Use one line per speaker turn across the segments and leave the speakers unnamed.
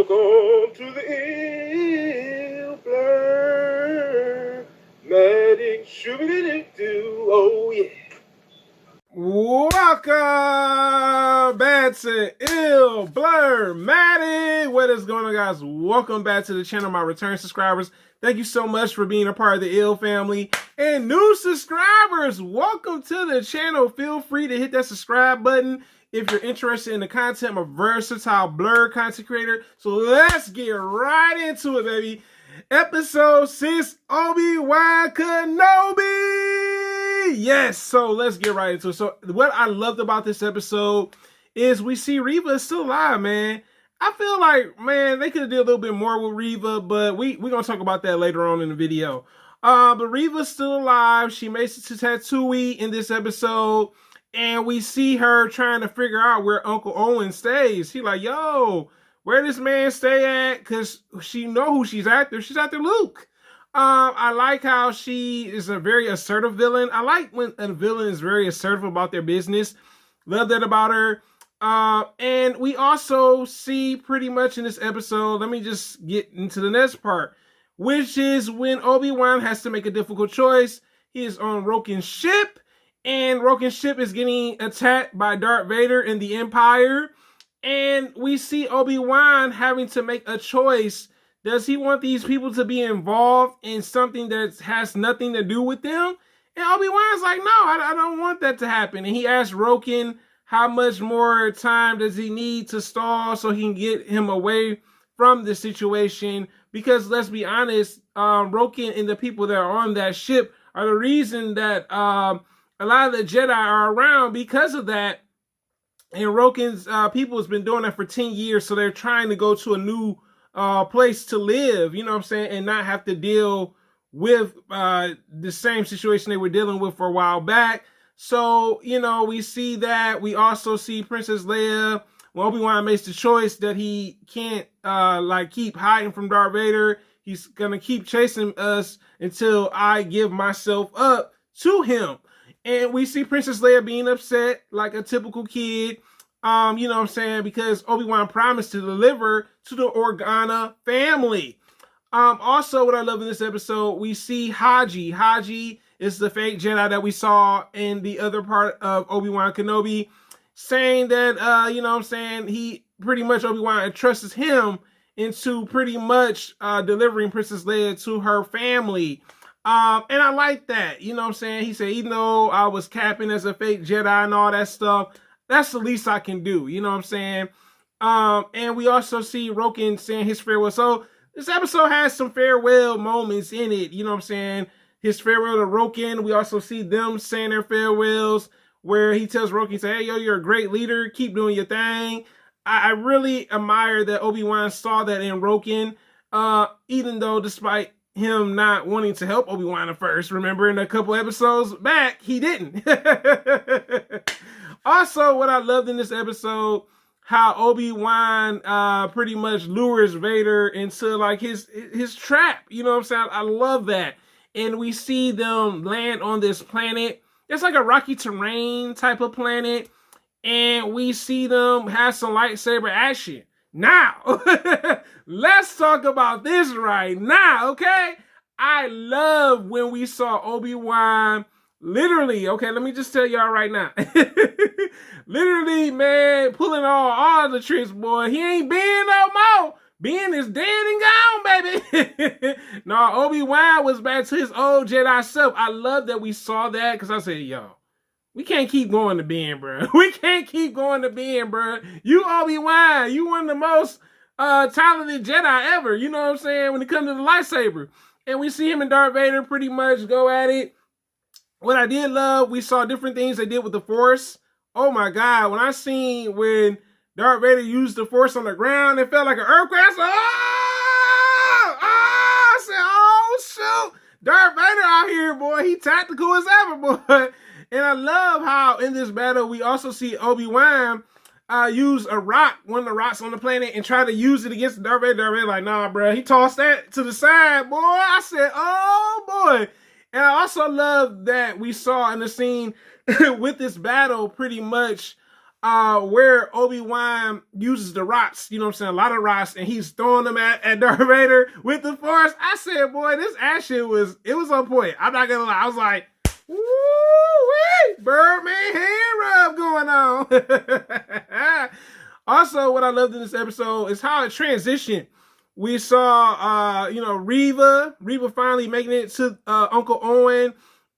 Welcome to the ill blur magic shoo-be-doo-doo. Oh yeah.
Welcome back to Ill Blur Matic. What is going on, guys? Welcome back to the channel, my return subscribers. Thank you so much for being a part of the Ill family. And new subscribers, welcome to the channel. Feel free to hit that subscribe button if you're interested in the content. I'm a versatile blur content creator. So let's get right into it, baby. Episode 6, Obi-Wan Kenobi. Yes, so let's get right into it. So what I loved about this episode is we see Reva is still alive, man. I feel like, man, they could have did a little bit more with Reva, but we're going to talk about that later on in the video. But Reva's still alive. She makes it to Tatooine in this episode, and we see her trying to figure out where Uncle Owen stays. She's like, yo, where this man stay at? Because she know who she's after. She's after Luke. I like how she is a very assertive villain. I like when a villain is very assertive about their business. Love that about her. And we also see pretty much in this episode, let me just get into the next part, which is when Obi-Wan has to make a difficult choice. He is on Roken's ship, and Roken's ship is getting attacked by Darth Vader and the Empire. And we see Obi-Wan having to make a choice. Does he want these people to be involved in something that has nothing to do with them? And Obi-Wan's like, no, I don't want that to happen. And he asks Roken how much more time does he need to stall so he can get him away from the situation. Because let's be honest, Roken and the people that are on that ship are the reason that a lot of the Jedi are around because of that. And Roken's people has been doing that for 10 years. So they're trying to go to a new place to live, you know what I'm saying, and not have to deal with the same situation they were dealing with for a while back. So, you know, we see that. We also see Princess Leia, when Obi-Wan makes the choice that he can't keep hiding from Darth Vader. He's gonna keep chasing us until I give myself up to him. And we see Princess Leia being upset like a typical kid. You know what I'm saying? Because Obi-Wan promised to deliver to the Organa family. Also, what I love in this episode, we see Haji. Haji is the fake Jedi that we saw in the other part of Obi-Wan Kenobi, saying that, you know what I'm saying, he pretty much, Obi-Wan entrusts him into pretty much delivering Princess Leia to her family. And I like that, you know what I'm saying? He said, even though I was capping as a fake Jedi and all that stuff, that's the least I can do, you know what I'm saying? And we also see Roken saying his farewell. So this episode has some farewell moments in it, you know what I'm saying? His farewell to Roken. We also see them saying their farewells, where he tells Roken, say, hey, yo, you're a great leader. Keep doing your thing. I really admire that Obi-Wan saw that in Roken, even though despite him not wanting to help Obi-Wan at first, remember in a couple episodes back, he didn't. Also, what I loved in this episode, how Obi-Wan pretty much lures Vader into like his trap. You know what I'm saying? I love that. And we see them land on this planet. It's like a rocky terrain type of planet. And we see them have some lightsaber action. Now, let's talk about this right now, okay? I love when we saw Obi-Wan literally, okay, let me just tell y'all right now. Literally, man, pulling all the tricks, boy. He ain't Ben no more. Ben is dead and gone, baby. No, Obi-Wan was back to his old Jedi self. I love that we saw that because I said, yo, we can't keep going to Ben, bro. We can't keep going to Ben, bro. You Obi-Wan, you one of the most talented Jedi ever. You know what I'm saying? When it comes to the lightsaber. And we see him and Darth Vader pretty much go at it. What I did love, we saw different things they did with the Force. Oh my God, when I seen when Darth Vader used the Force on the ground, it felt like an earthquake. I said, I said, oh shoot, Darth Vader out here, boy. He tactical as ever, boy. And I love how in this battle, we also see Obi-Wan use a rock, one of the rocks on the planet, and try to use it against Darth Vader. Darth Vader like, nah, bro. He tossed that to the side, boy. I said, oh boy. And I also love that we saw in the scene with this battle pretty much where Obi-Wan uses the rocks, you know what I'm saying, a lot of rocks, and he's throwing them at Darth Vader with the Force. I said, boy, this action was on point. I'm not gonna lie. I was like, woo-wee, Birdman hand rub going on. Also, what I loved in this episode is how it transitioned. We saw, Reva finally making it to Uncle Owen,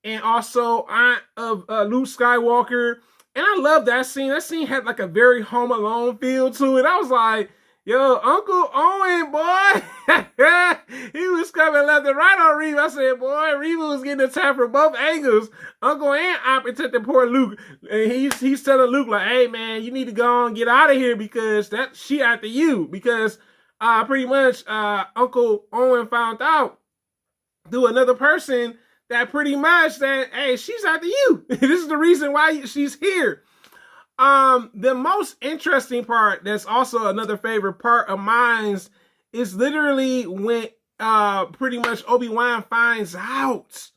and also Aunt of Luke Skywalker. And I love that scene. That scene had like a very Home Alone feel to it. I was like, yo, Uncle Owen, boy. He was coming left and right on Reva. I said, boy, Reva was getting attacked from both angles. Uncle and Aunt protected poor Luke. And he's telling Luke, like, hey, man, you need to go and get out of here because she after you. Because pretty much Uncle Owen found out through another person that pretty much that, hey, she's after you. This is the reason why she's here. The most interesting part, that's also another favorite part of mine, is literally when pretty much Obi-Wan finds out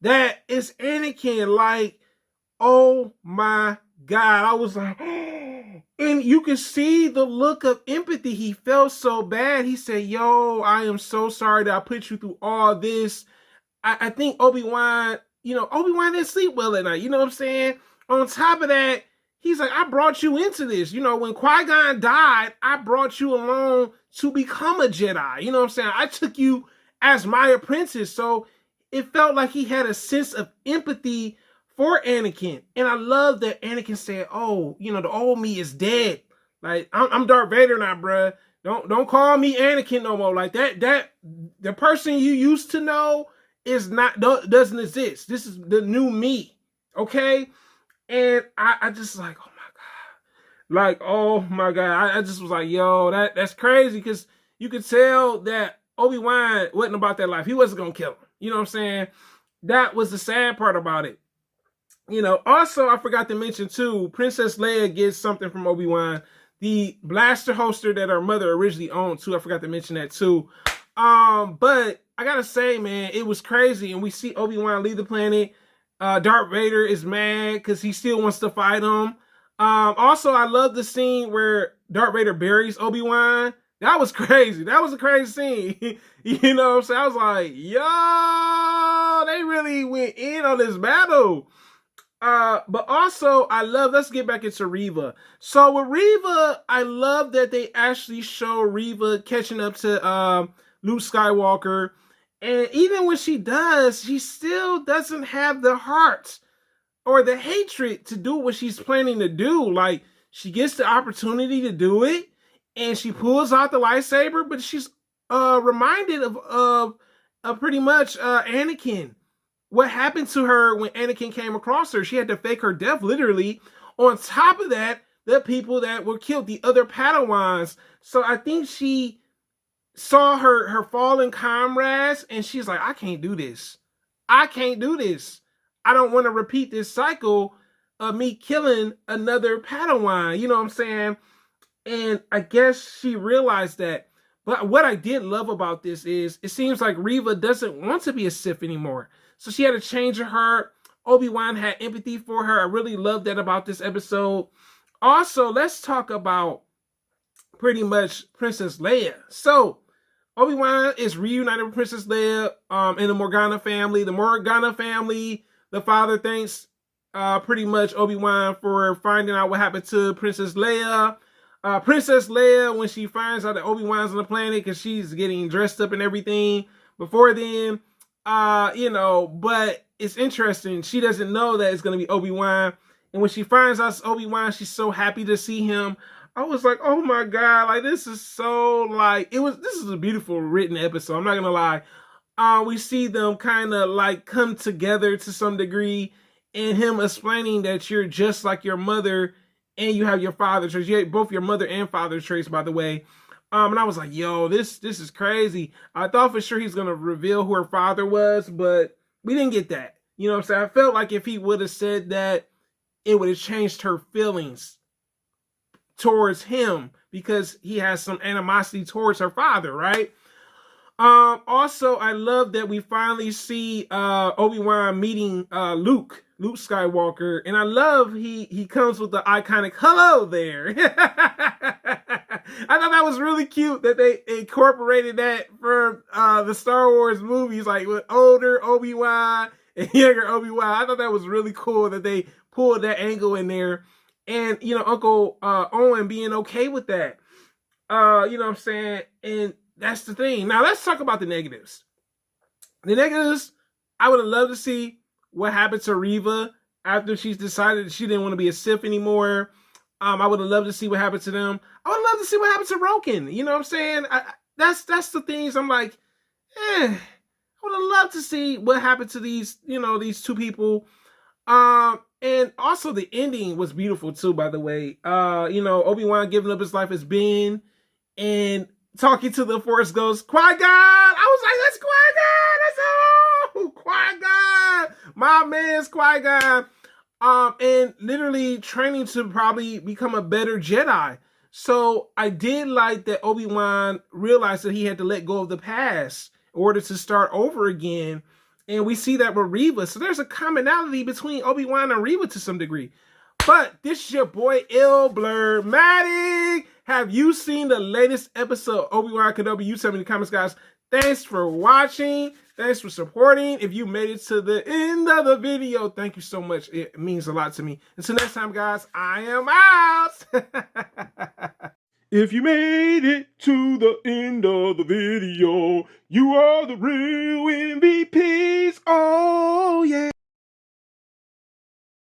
that it's Anakin. Like, oh my God. I was like, and you can see the look of empathy. He felt so bad. He said, yo, I am so sorry that I put you through all this. I think Obi-Wan, Obi-Wan didn't sleep well at night. You know what I'm saying? On top of that, he's like, I brought you into this. When Qui-Gon died, I brought you along to become a Jedi. You know what I'm saying? I took you as my apprentice. So it felt like he had a sense of empathy for Anakin. And I love that Anakin said, oh, the old me is dead. Like, I'm Darth Vader now, bruh. Don't call me Anakin no more. Like that the person you used to know doesn't exist. This is the new me. Okay? And I just like, oh my God. Like, oh my God. I just was like, yo, that's crazy, because you could tell that Obi-Wan wasn't about that life. He wasn't gonna kill him. You know what I'm saying? That was the sad part about it. Also, I forgot to mention too, Princess Leia gets something from Obi-Wan. The blaster holster that her mother originally owned too. I forgot to mention that too. But I gotta say, man, it was crazy. And we see Obi-Wan leave the planet. Darth Vader is mad because he still wants to fight him. Also, I love the scene where Darth Vader buries Obi-Wan. That was crazy. That was a crazy scene. You know what I'm saying? I was like, yo, they really went in on this battle. But also, let's get back into Reva. So with Reva, I love that they actually show Reva catching up to Luke Skywalker. And even when she does, she still doesn't have the heart or the hatred to do what she's planning to do. Like, she gets the opportunity to do it, and she pulls out the lightsaber, but she's reminded of pretty much Anakin. What happened to her when Anakin came across her? She had to fake her death, literally. On top of that, the people that were killed, the other Padawans. So I think she saw her fallen comrades, and she's like, I can't do this. I can't do this. I don't want to repeat this cycle of me killing another Padawan. You know what I'm saying? And I guess she realized that. But what I did love about this is it seems like Reva doesn't want to be a Sith anymore. So she had a change of heart. Obi-Wan had empathy for her. I really love that about this episode. Also, let's talk about pretty much Princess Leia. So Obi-Wan is reunited with Princess Leia in the Morgana family. The Morgana family, the father thanks pretty much Obi-Wan for finding out what happened to Princess Leia. Princess Leia, when she finds out that Obi-Wan's on the planet, because she's getting dressed up and everything before then, but it's interesting. She doesn't know that it's going to be Obi-Wan. And when she finds out it's Obi-Wan, she's so happy to see him. I was like, oh my God, like this is so this is a beautiful written episode. I'm not going to lie. We see them kind of like come together to some degree, and him explaining that you're just like your mother and you have your father traits. You have both your mother and father traits, by the way. And I was like, yo, this is crazy. I thought for sure he's going to reveal who her father was, but we didn't get that. You know what I'm saying? I felt like if he would have said that, it would have changed her feelings towards him, because he has some animosity towards her father, right? Also, I love that we finally see Obi-Wan meeting Luke Skywalker, and I love he comes with the iconic "hello there." I thought that was really cute that they incorporated that for the Star Wars movies, like with older Obi-Wan and younger Obi-Wan. I thought that was really cool that they pulled that angle in there, and Uncle Owen being okay with that. You know what I'm saying? And that's the thing. Now let's talk about the negatives. The negatives, I would have loved to see what happened to Reva after she's decided that she didn't want to be a Sith anymore. I would have loved to see what happened to them. I would love to see what happened to Roken. You know what I'm saying? That's the things I'm like, I would have loved to see what happened to these two people. And also the ending was beautiful too, by the way. Obi-Wan giving up his life as Ben and talking to the Force Ghost, Qui-Gon. I was like, that's Qui-Gon. That's Qui-Gon. My man's Qui-Gon. And literally training to probably become a better Jedi. So I did like that Obi-Wan realized that he had to let go of the past in order to start over again. And we see that with Reva. So there's a commonality between Obi-Wan and Reva to some degree. But this is your boy Blurmatic. Have you seen the latest episode of Obi-Wan Kenobi? You tell me in the comments, guys. Thanks for watching. Thanks for supporting. If you made it to the end of the video, thank you so much. It means a lot to me. Until next time, guys, I am out.
If you made it to the end of the video, you are the real MVPs. Oh, yeah.